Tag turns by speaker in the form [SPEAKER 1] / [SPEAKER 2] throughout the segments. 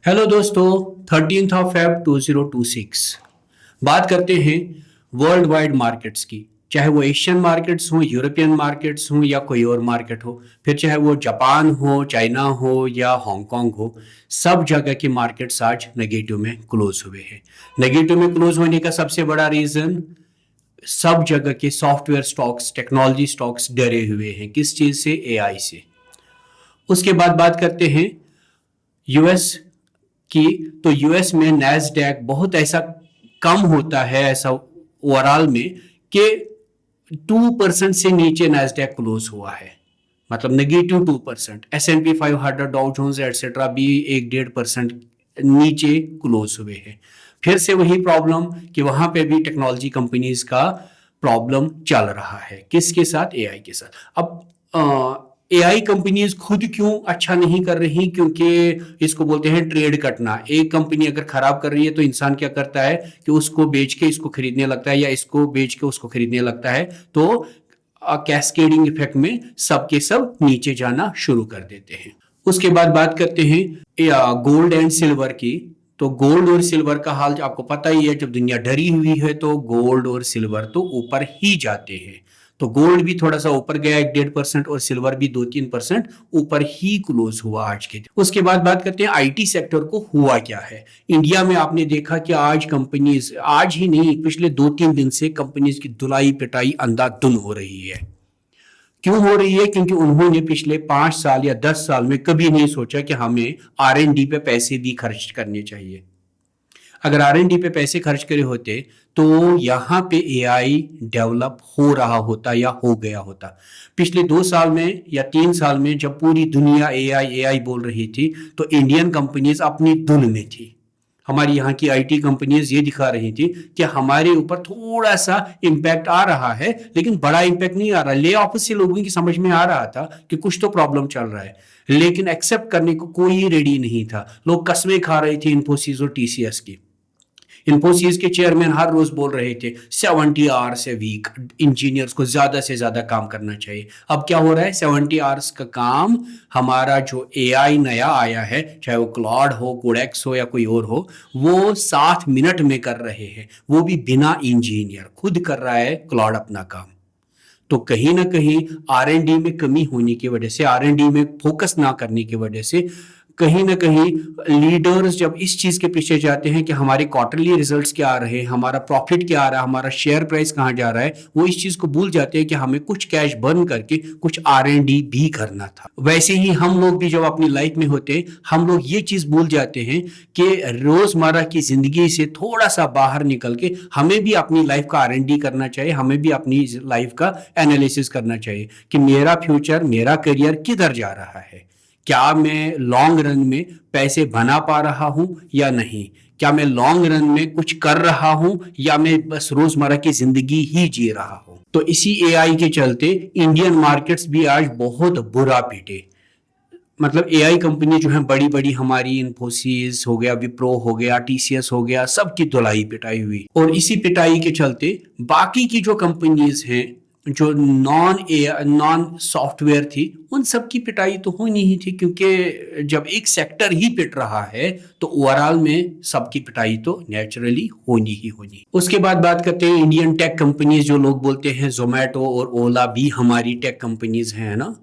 [SPEAKER 1] Hello दोस्तों, 13 Feb 2026 बात करते हैं वर्ल्ड वाइड मार्केट्स की। चाहे वो एशियन मार्केट्स हो, यूरोपियन मार्केट्स हो या कोई और मार्केट हो, फिर चाहे वो जापान हो, चाइना हो या हांगकांग हो, सब जगह के मार्केट्स आज नेगेटिव में क्लोज हुए हैं। नेगेटिव में क्लोज होने का सबसे बड़ा रीजन, सब जगह के सॉफ्टवेयर स्टॉक्स, टेक्नोलॉजी स्टॉक्स डरे हुए हैं। किस चीज से? एआई से। उसके बाद बात करते हैं यूएस की। तो यूएस में नैस्डैक बहुत ऐसा कम होता है, ऐसा ओवरऑल में, कि 2% से नीचे नैस्डैक क्लोज हुआ है, मतलब -2%। S&P 500, डाउ जोन्स एटसेट्रा भी 1-1.5% नीचे क्लोज हुए हैं। फिर से वही प्रॉब्लम कि वहां पे भी टेक्नोलॉजी कंपनीज का प्रॉब्लम चल रहा है। किसके साथ? एआई के साथ। अब एआई कंपनीज खुद क्यों अच्छा नहीं कर रही? क्योंकि इसको बोलते हैं ट्रेड कटना। एक कंपनी अगर खराब कर रही है तो इंसान क्या करता है कि उसको बेच के इसको खरीदने लगता है या इसको बेच के उसको खरीदने लगता है। तो कैस्केडिंग इफेक्ट में सबके सब नीचे जाना शुरू कर देते हैं। उसके बाद बात करते हैं गोल्ड एंड सिल्वर की। तो गोल्ड और सिल्वर का हाल आपको पता ही है, जब दुनिया डरी हुई है तो गोल्ड और सिल्वर तो ऊपर ही जाते हैं। तो गोल्ड भी थोड़ा सा ऊपर गया 1-1.5% और सिल्वर भी 2-3% ऊपर ही क्लोज हुआ आज के दिन। उसके बाद बात करते हैं आईटी सेक्टर को हुआ क्या है। इंडिया में आपने देखा कि आज कंपनीज, आज ही नहीं पिछले 2-3 दिन से कंपनीज की धुलाई पिटाई अंधाधुन हो रही है। क्यों हो रही है? क्योंकि उन्होंने पिछले 5 साल या 10 साल में कभी नहीं सोचा कि हमें आर एंड डी पे पैसे भी खर्च करने चाहिए। अगर आर एंड डी पे पैसे खर्च करे होते तो यहाँ पे एआई डेवलप हो रहा होता या हो गया होता। पिछले 2 साल में या 3 साल में जब पूरी दुनिया एआई एआई बोल रही थी तो इंडियन कंपनीज अपनी धुन में थी। हमारी यहाँ की आईटी कंपनीज ये दिखा रही थी कि हमारे ऊपर थोड़ा सा इम्पैक्ट आ रहा है, लेकिन बड़ा इम्पैक्ट नहीं आ रहा। ले ऑफ से लोगों की समझ में आ रहा था कि कुछ तो प्रॉब्लम चल रहा है, लेकिन एक्सेप्ट करने को कोई रेडी नहीं था। लोग कस्में खा रहे थे इन्फोसिस और टीसीएस की। इन्फोसिस के चेयरमैन हर रोज बोल रहे थे 70 आवर्स ए वीक, इंजीनियर्स को ज्यादा से ज्यादा काम करना चाहिए। अब क्या हो रहा है? 70 आवर्स का काम हमारा जो एआई नया आया है, चाहे वो क्लॉड हो, कोडेक्स हो या कोई और हो, वो 7 मिनट में कर रहे हैं। वो भी बिना इंजीनियर, खुद कर रहा है क्लॉड अपना काम। तो कहीं ना कहीं आर एंड डी में कमी होने की वजह से, आर एंड डी में फोकस ना करने की वजह से, कहीं ना कहीं लीडर्स जब इस चीज के पीछे जाते हैं कि हमारे क्वार्टरली रिजल्ट्स क्या आ रहे हैं, हमारा प्रॉफिट क्या आ रहा है, हमारा शेयर प्राइस कहाँ जा रहा है, वो इस चीज को भूल जाते हैं कि हमें कुछ कैश बर्न करके कुछ आर एंड डी भी करना था। वैसे ही हम लोग भी जब अपनी लाइफ में होते, हम लोग ये चीज भूल जाते हैं कि रोजमर्रा की जिंदगी से थोड़ा सा बाहर निकल के हमें भी अपनी लाइफ का आर एंड डी करना चाहिए, हमें भी अपनी लाइफ का एनालिसिस करना चाहिए कि मेरा फ्यूचर, मेरा करियर किधर जा रहा है। क्या मैं लॉन्ग रन में पैसे बना पा रहा हूं या नहीं? क्या मैं लॉन्ग रन में कुछ कर रहा हूं या मैं बस रोजमर्रा की जिंदगी ही जी रहा हूं? तो इसी एआई के चलते इंडियन मार्केट्स भी आज बहुत बुरा पीटे। मतलब एआई कंपनी जो है बड़ी बड़ी, हमारी इन्फोसिस हो गया, विप्रो हो गया, टीसीएस हो गया, सबकी धुलाई पिटाई हुई। और इसी पिटाई के चलते बाकी की जो कंपनीज हैं, जो नॉन सॉफ्टवेयर थी, उन सब की पिटाई तो होनी ही थी, क्योंकि जब एक सेक्टर ही पिट रहा है तो ओवरऑल में सबकी पिटाई तो नेचुरली होनी ही होनी। उसके बाद बात करते हैं इंडियन टेक कंपनीज। जो लोग बोलते हैं जोमेटो और ओला भी हमारी टेक कंपनीज हैं ना,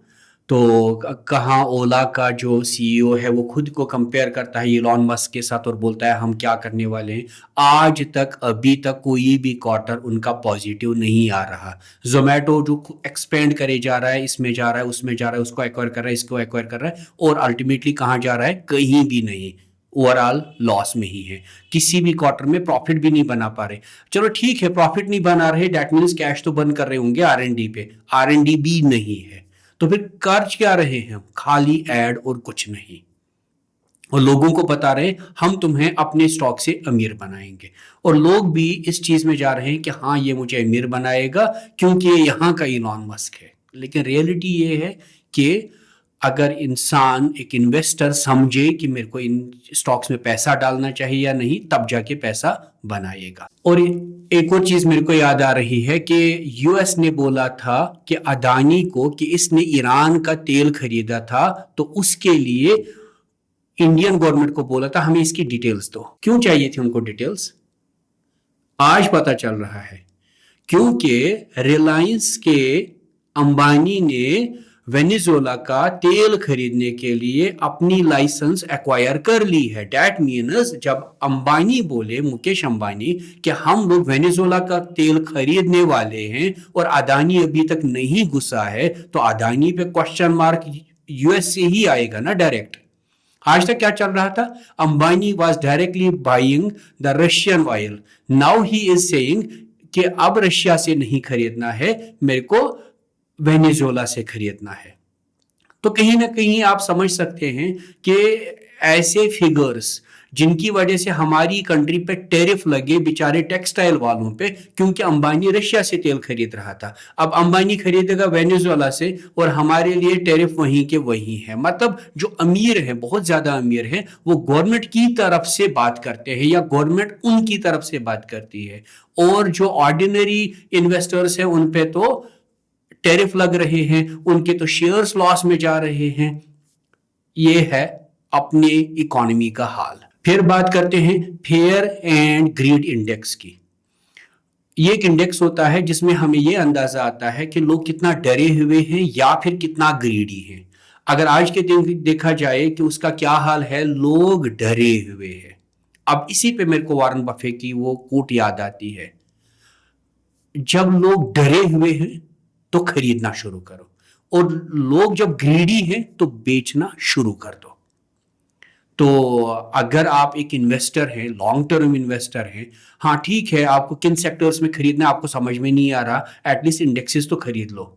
[SPEAKER 1] तो कहाँ ओला का जो सीईओ है वो खुद को कंपेयर करता है इलॉन मस्क के साथ और बोलता है हम क्या करने वाले हैं। आज तक, अभी तक कोई भी क्वार्टर उनका पॉजिटिव नहीं आ रहा। जोमेटो जो एक्सपेंड करे जा रहा है, इसमें जा रहा है, उसमें जा रहा है, उसको एक्वायर कर रहा है, इसको एक्वायर कर रहा है, और अल्टीमेटली कहाँ जा रहा है? कहीं भी नहीं, ओवरऑल लॉस में ही है। किसी भी क्वार्टर में प्रॉफिट भी नहीं बना पा रहे। चलो ठीक है, प्रॉफिट नहीं बना रहे, दैट मीन्स कैश तो बंद कर रहे होंगे आर एंड डी पे। आर एंड डी भी नहीं है, तो फिर कर्ज क्या रहे हैं? खाली एड और कुछ नहीं। और लोगों को बता रहे हम तुम्हें अपने स्टॉक से अमीर बनाएंगे, और लोग भी इस चीज में जा रहे हैं कि हाँ ये मुझे अमीर बनाएगा क्योंकि ये यहाँ का इलॉन मस्क है। लेकिन रियलिटी ये है कि अगर इंसान, एक इन्वेस्टर समझे कि मेरे को इन स्टॉक्स में पैसा डालना चाहिए या नहीं, तब जाके पैसा बनाएगा। और एक और चीज मेरे को याद आ रही है कि यूएस ने बोला था कि अदानी को कि इसने ईरान का तेल खरीदा था तो उसके लिए इंडियन गवर्नमेंट को बोला था हमें इसकी डिटेल्स दो। क्यों चाहिए थी उनको डिटेल्स? आज पता चल रहा है क्योंकि रिलायंस के अंबानी ने वेनेजुएला का तेल खरीदने के लिए अपनी लाइसेंस एक्वायर कर ली है। दैट मीन्स जब अंबानी बोले, मुकेश अंबानी, कि हम लोग वेनेजुएला का तेल खरीदने वाले हैं और अदानी अभी तक नहीं घुसा है, तो अदानी पे क्वेश्चन मार्क यूएस से ही आएगा ना डायरेक्ट। आज तक क्या चल रहा था? Ambani was directly buying the Russian oil. Now he is saying कि अब रशिया से नहीं खरीदना है, मेरे को वेनेजुएला से खरीदना है। तो कहीं ना कहीं आप समझ सकते हैं कि ऐसे फिगर्स जिनकी वजह से हमारी कंट्री पे टैरिफ लगे बेचारे टेक्सटाइल वालों पे, क्योंकि अंबानी रशिया से तेल खरीद रहा था। अब अंबानी खरीदेगा वेनेजुएला से और हमारे लिए टैरिफ वहीं के वहीं है। मतलब जो अमीर है, बहुत ज्यादा अमीर है, वो गवर्नमेंट की तरफ से बात करते हैं या गवर्नमेंट उनकी तरफ से बात करती है, और जो ऑर्डिनरी इन्वेस्टर्स हैं उन पे तो टैरिफ लग रहे हैं, उनके तो शेयर्स लॉस में जा रहे हैं। ये है अपने इकोनॉमी का हाल। फिर बात करते हैं फेयर एंड ग्रीड इंडेक्स की। ये एक इंडेक्स होता है जिसमें हमें ये अंदाजा आता है कि लोग कितना डरे हुए हैं या फिर कितना ग्रीडी हैं। अगर आज के दिन देखा जाए कि उसका क्या हाल है, लोग डरे हुए हैं। अब इसी पे मेरे को वॉरेन बफेट की वो कोट याद आती है, जब लोग डरे हुए हैं तो खरीदना शुरू करो, और लोग जब ग्रीडी हैं तो बेचना शुरू कर दो। तो अगर आप एक इन्वेस्टर हैं, लॉन्ग टर्म इन्वेस्टर हैं, हाँ ठीक है, आपको किन सेक्टर्स में खरीदना है आपको समझ में नहीं आ रहा, एटलीस्ट इंडेक्सेस तो खरीद लो।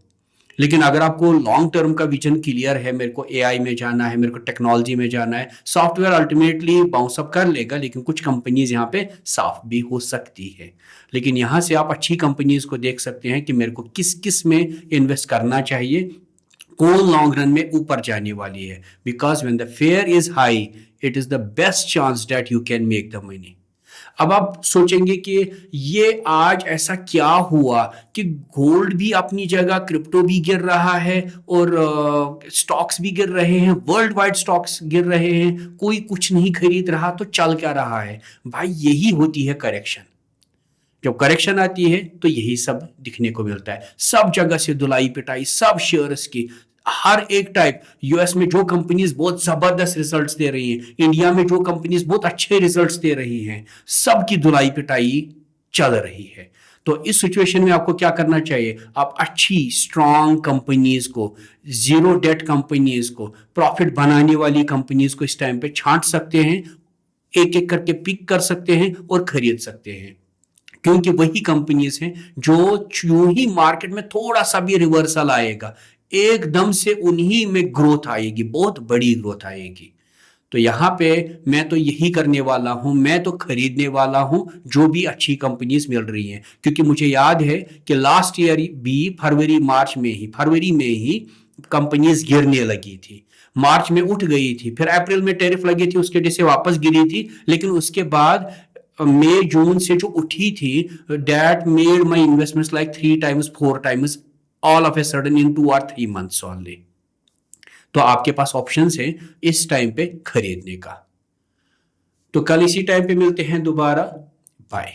[SPEAKER 1] लेकिन अगर आपको लॉन्ग टर्म का विजन क्लियर है, मेरे को एआई में जाना है, मेरे को टेक्नोलॉजी में जाना है, सॉफ्टवेयर अल्टीमेटली बाउंस अप कर लेगा, लेकिन कुछ कंपनीज यहाँ पे साफ भी हो सकती है। लेकिन यहाँ से आप अच्छी कंपनीज को देख सकते हैं कि मेरे को किस किस में इन्वेस्ट करना चाहिए, कौन लॉन्ग रन में ऊपर जाने वाली है। Because when the fair is high, it is the best chance that you can make the money. अब आप सोचेंगे कि ये आज ऐसा क्या हुआ कि गोल्ड भी अपनी जगह, क्रिप्टो भी गिर रहा है और स्टॉक्स भी गिर रहे हैं, वर्ल्ड वाइड स्टॉक्स गिर रहे हैं, कोई कुछ नहीं खरीद रहा, तो चल क्या रहा है? भाई यही होती है करेक्शन। जब करेक्शन आती है तो यही सब दिखने को मिलता है। सब जगह से धुलाई पिटाई, सब शेयर्स की, हर एक टाइप। यूएस में जो कंपनीज बहुत जबरदस्त रिजल्ट्स दे रही हैं, इंडिया में जो कंपनीज बहुत अच्छे रिजल्ट्स दे रही हैं, सबकी धुलाई पिटाई चल रही है। तो इस सिचुएशन में आपको क्या करना चाहिए? आप अच्छी स्ट्रॉन्ग कंपनीज को, जीरो डेट कंपनीज को, प्रॉफिट बनाने वाली कंपनीज को इस टाइम पे छांट सकते हैं, एक एक करके पिक कर सकते हैं और खरीद सकते हैं, क्योंकि वही कंपनीज हैं जो यूं ही मार्केट में थोड़ा सा भी रिवर्सल आएगा, एकदम से उन्हीं में ग्रोथ आएगी, बहुत बड़ी ग्रोथ आएगी। तो यहां पे मैं तो यही करने वाला हूं, मैं तो खरीदने वाला हूं जो भी अच्छी कंपनीज मिल रही हैं। क्योंकि मुझे याद है कि लास्ट ईयर भी फरवरी में ही कंपनीज गिरने लगी थी। मार्च में उठ गई थी, फिर अप्रैल में टैरिफ लगी थी, उसके वजह से वापस गिरी थी, लेकिन उसके बाद मई जून से जो उठी थी, that made my investments like 3 times 4 times all of a sudden in 2 or 3 months only. तो आपके पास ऑप्शंस है इस टाइम पे खरीदने का। तो कल इसी टाइम पे मिलते हैं दोबारा। बाय।